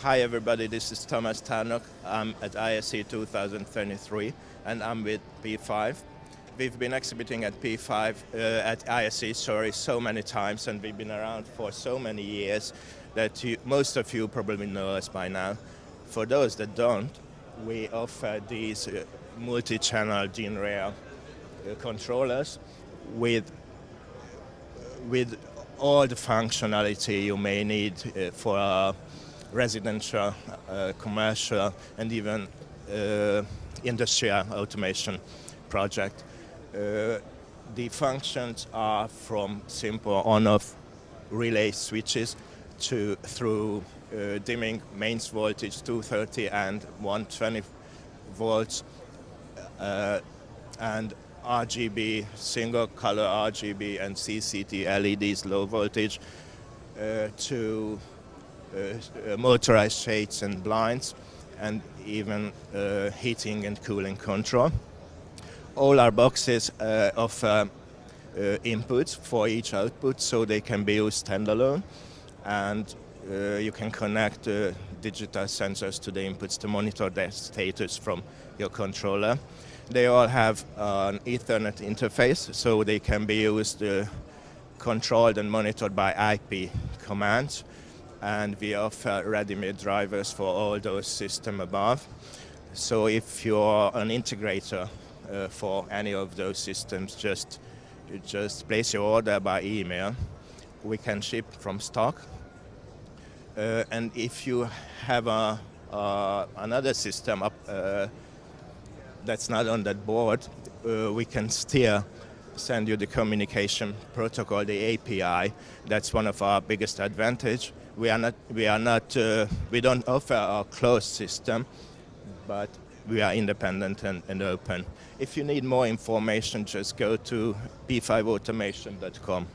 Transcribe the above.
Hi everybody, this is Thomas Tarnock. I'm at ISE 2023 and I'm with P5. We've been exhibiting at P5, at ISE, so many times, and we've been around for so many years that most of you probably know us by now. For those that don't, we offer these multi-channel rAVe controllers with all the functionality you may need for a residential, commercial, and even industrial automation project. The functions are from simple on-off relay switches through dimming mains voltage 230 and 120 volts and RGB, single color RGB and CCT LEDs low voltage to motorized shades and blinds, and even heating and cooling control. All our boxes offer inputs for each output, so they can be used standalone, and you can connect digital sensors to the inputs to monitor their status from your controller. They all have an Ethernet interface, so they can be used, controlled and monitored by IP commands. And we offer ready-made drivers for all those systems above. So if you're an integrator for any of those systems, just place your order by email. We can ship from stock. And if you have another system up that's not on that board, we can still send you the communication protocol, the API. That's one of our biggest advantage. We don't offer a closed system, but we are independent and open. If you need more information, just go to p5automation.com.